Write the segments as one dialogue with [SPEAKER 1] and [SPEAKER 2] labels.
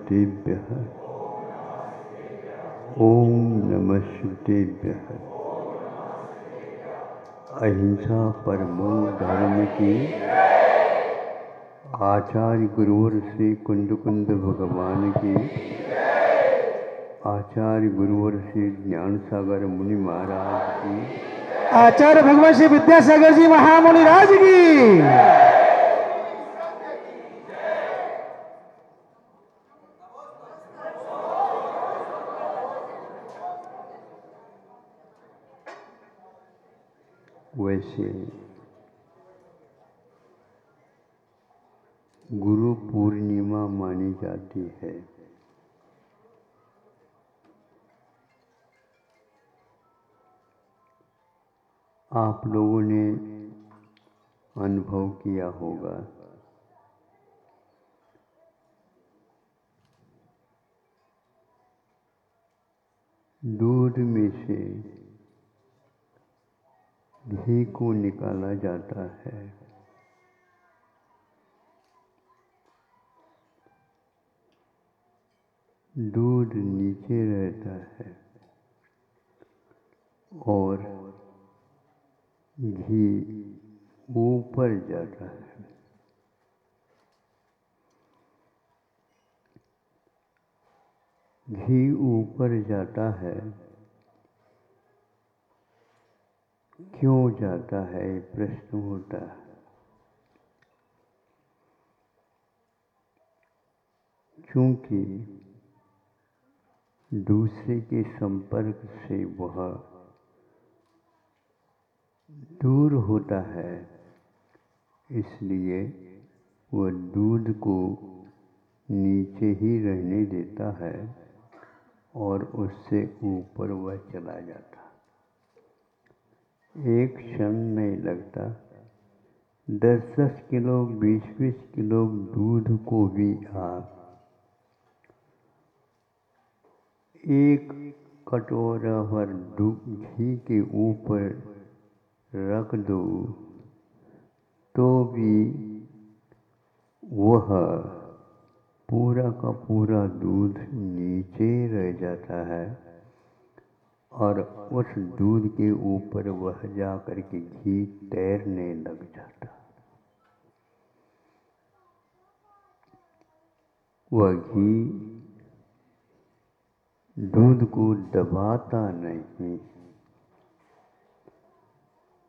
[SPEAKER 1] शुद्धेभ्यः। ओम नमः शुद्धेभ्यः। अहिंसा परमो धर्म की। आचार्य गुरुवर श्री कुंद कुंद भगवान की। आचार्य गुरुवर श्री ज्ञान सागर मुनि महाराज की।
[SPEAKER 2] आचार्य भगवान श्री विद्यासागर जी महामुनि राज की।
[SPEAKER 1] वैसे गुरु पूर्णिमा मानी जाती है। आप लोगों ने अनुभव किया होगा दूध में से घी को निकाला जाता है। दूध नीचे रहता है और घी ऊपर जाता है। घी ऊपर जाता है, क्यों जाता है ये प्रश्न होता है। क्योंकि दूसरे के संपर्क से वह दूर होता है, इसलिए वह दूध को नीचे ही रहने देता है और उससे ऊपर वह चला जाता। एक क्षण नहीं लगता, 10-10 किलो 20-20 किलो दूध को भी आप एक कटोरा भर घी के ऊपर रख दो तो भी वह पूरा का पूरा दूध नीचे रह जाता है और उस दूध के ऊपर वह जा कर के घी तैरने लग जाता। वह घी दूध को दबाता नहीं,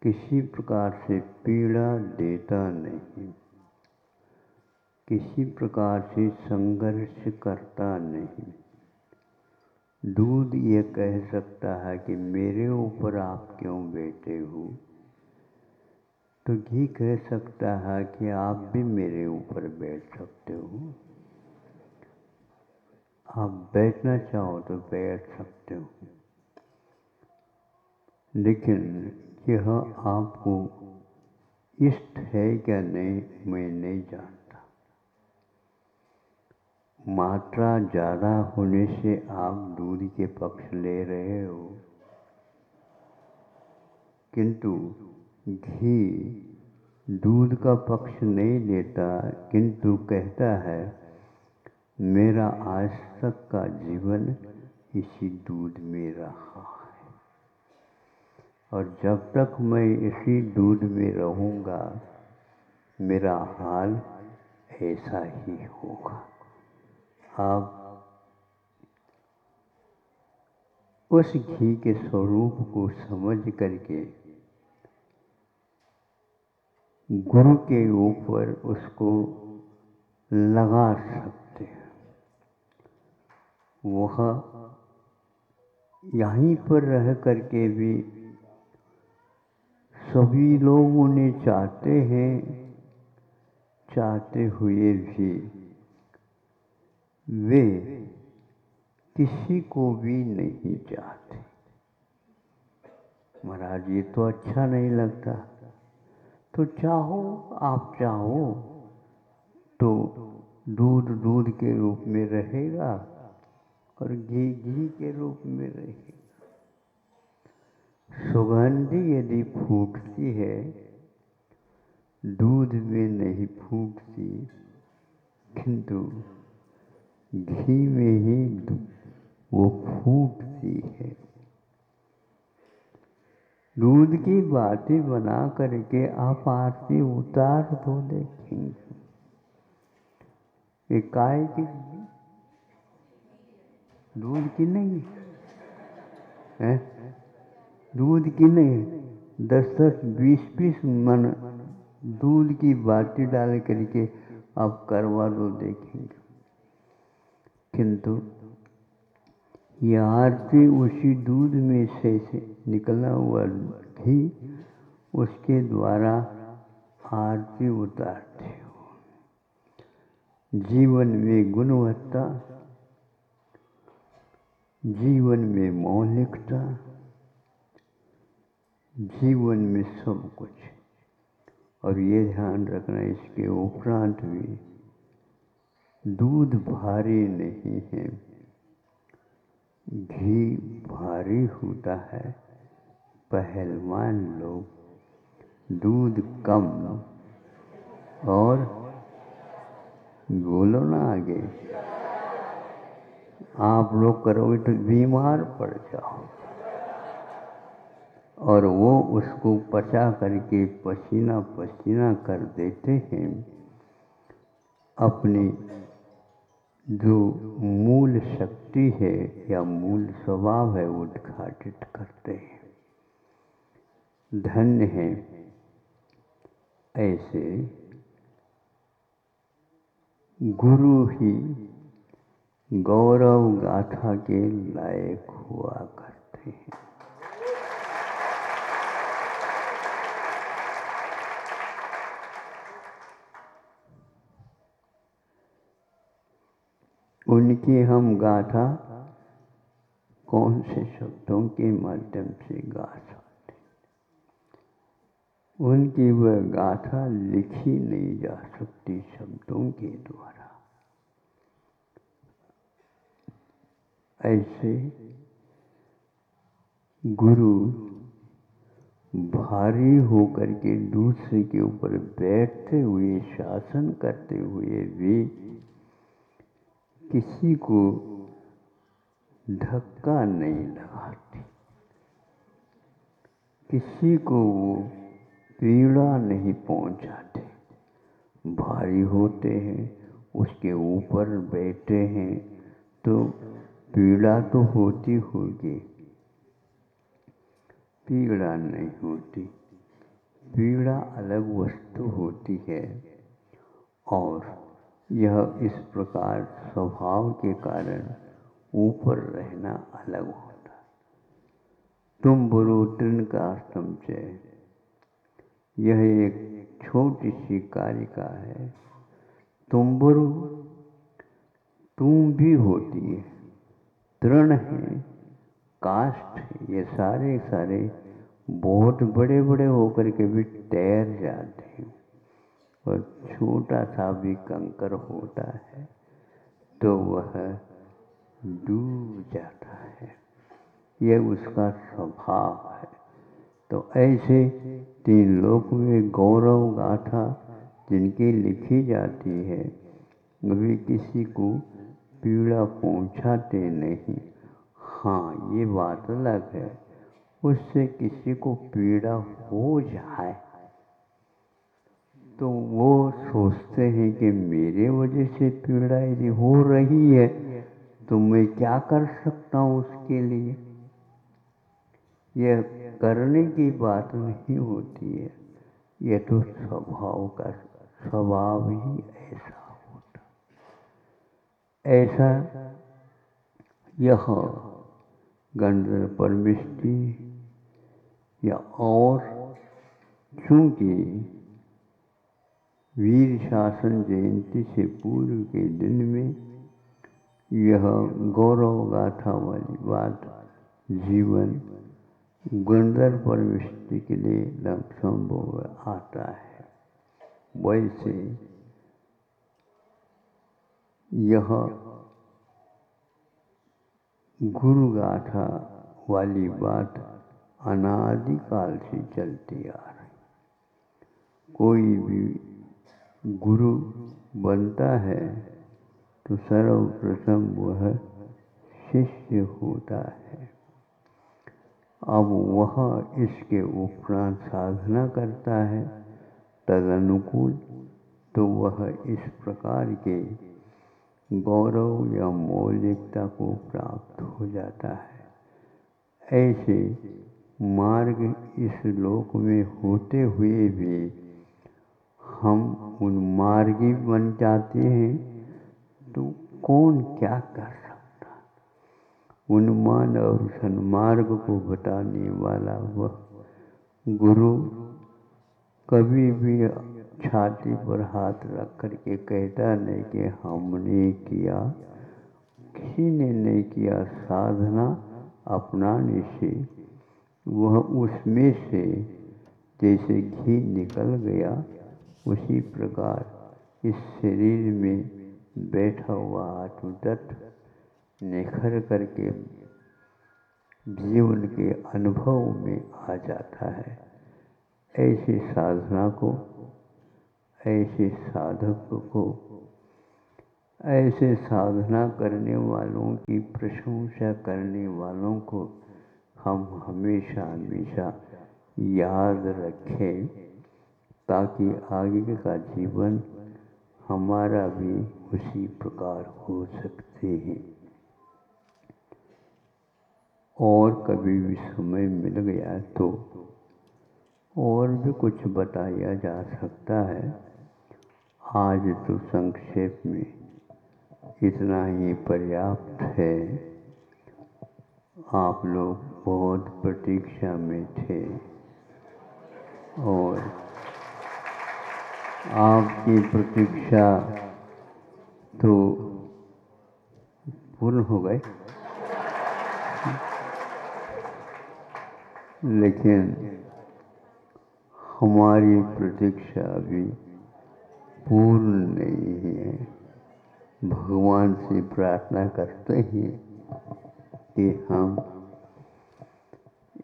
[SPEAKER 1] किसी प्रकार से पीड़ा देता नहीं, किसी प्रकार से संघर्ष करता नहीं। दूध ये कह सकता है कि मेरे ऊपर आप क्यों बैठे हो, तो घी कह सकता है कि आप भी मेरे ऊपर बैठ सकते हो। आप बैठना चाहो तो बैठ सकते हो, लेकिन यह आपको इष्ट है क्या नहीं मैं नहीं जानता। मात्रा ज़्यादा होने से आप दूध के पक्ष ले रहे हो, किंतु घी दूध का पक्ष नहीं लेता, किंतु कहता है मेरा आज तक का जीवन इसी दूध में रहा है और जब तक मैं इसी दूध में रहूँगा मेरा हाल ऐसा ही होगा। आप उस घी के स्वरूप को समझ करके गुरु के ऊपर उसको लगा सकते हैं। वह यहीं पर रह करके भी सभी लोग उन्हें चाहते हैं, चाहते हुए भी वे किसी को भी नहीं चाहते। महाराज ये तो अच्छा नहीं लगता, तो चाहो आप चाहो तो दूध दूध के रूप में रहेगा और घी घी के रूप में रहेगा। सुगंधी यदि फूटती है दूध में नहीं फूटती, किंतु घी में ही वो फूटती है। दूध की बाटी बना करके आप आरती उतार दो, देखेंगे ये काय की, दूध की नहीं है, दूध की नहीं, 10-10, 20-20 मन दूध की बाटी डाल करके आप करवा दो, देखेंगे। किंतु यह आरती उसी दूध में से निकला हुआ घी, उसके द्वारा आरती उतारते हो। जीवन में गुणवत्ता, जीवन में मौलिकता, जीवन में सब कुछ। और ये ध्यान रखना, इसके उपरांत भी दूध भारी नहीं है, घी भारी होता है। पहलवान लोग दूध कम, और बोलो ना आगे, आप लोग करोगे तो बीमार पड़ जाओ। और वो उसको पचा करके पसीना पसीना कर देते हैं, अपनी जो मूल शक्ति है या मूल स्वभाव है वो उद्घाटित करते हैं। धन्य है ऐसे गुरु ही गौरव गाथा के लायक हुआ करते हैं। उनकी हम गाथा कौन से शब्दों के माध्यम से गा सकते? उनकी वह गाथा लिखी नहीं जा सकती शब्दों के द्वारा। ऐसे गुरु भारी होकर के दूसरे के ऊपर बैठते हुए, शासन करते हुए भी किसी को धक्का नहीं लगाते, किसी को वो पीड़ा नहीं पहुंचाते। भारी होते हैं, उसके ऊपर बैठे हैं तो पीड़ा तो होती होगी, पीड़ा नहीं होती। पीड़ा अलग वस्तु होती है, और यह इस प्रकार स्वभाव के कारण ऊपर रहना अलग होता। तुम बुरो तृणकाष्ठम च, यह एक छोटी सी कारिका है। तुम्बुरु तुम भी होती है, तृण है, काष्ठ है, ये सारे सारे बहुत बड़े बड़े होकर के भी तैर जाते हैं। और छोटा सा भी कंकर होता है तो वह डूब जाता है, यह उसका स्वभाव है। तो ऐसे तीन लोक में गौरव गाथा जिनकी लिखी जाती है, वे किसी को पीड़ा पहुंचाते नहीं। हाँ, ये बात अलग है, उससे किसी को पीड़ा हो जाए तो वो सोचते हैं कि मेरे वजह से पीड़ा यदि हो रही है तो मैं क्या कर सकता हूँ उसके लिए। यह करने की बात नहीं होती है, यह तो स्वभाव ही ऐसा होता। ऐसा यह गंधर्व परमिष्टि या और, चूंकि वीर शासन जयंती से पूर्व के दिन में यह गौरव गाथा वाली बात जीवन गंधर्व परमिष्टि के लिए संभव आता है। वैसे यह गुरु गाथा वाली बात अनादिकाल से चलती आ रही। कोई भी गुरु बनता है तो सर्वप्रथम वह शिष्य होता है। अब वह इसके उपरांत साधना करता है तदनुकूल, तो वह इस प्रकार के गौरव या मौलिकता को प्राप्त हो जाता है। ऐसे मार्ग इस लोक में होते हुए भी हम उन्मार्गी बन जाते हैं, तो कौन क्या कर सकता। उन्माद और सन्मार्ग को बताने वाला वह गुरु कभी भी छाती पर हाथ रख करके कहता नहीं कि हमने किया, किसी ने नहीं किया। साधना अपनाने से वह उसमें से जैसे घी निकल गया, उसी प्रकार इस शरीर में बैठा हुआ आत्मतत्व निखर करके जीवन के अनुभव में आ जाता है। ऐसी साधना को, ऐसे साधक को, ऐसे साधना करने वालों की प्रशंसा करने वालों को हम हमेशा हमेशा याद रखें, ताकि आगे का जीवन हमारा भी उसी प्रकार हो सकते हैं। और कभी भी समय मिल गया तो और भी कुछ बताया जा सकता है। आज तो संक्षेप में इतना ही पर्याप्त है। आप लोग बहुत प्रतीक्षा में थे और आपकी प्रतीक्षा तो पूर्ण हो गई, लेकिन हमारी प्रतीक्षा अभी पूर्ण नहीं है। भगवान से प्रार्थना करते हैं कि हम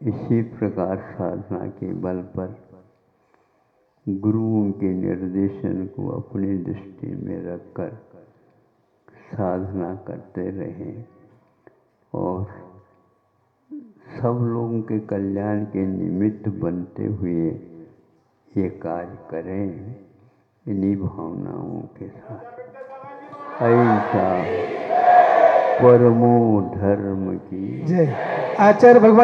[SPEAKER 1] इसी प्रकार साधना के बल पर गुरुओं के निर्देशन को अपनी दृष्टि में रखकर साधना करते रहें और सब लोगों के कल्याण के निमित्त बनते हुए ये कार्य करें, इन्हीं भावनाओं के साथ। अहिंसा परमो धर्म की
[SPEAKER 2] जय। आचार्य भगवान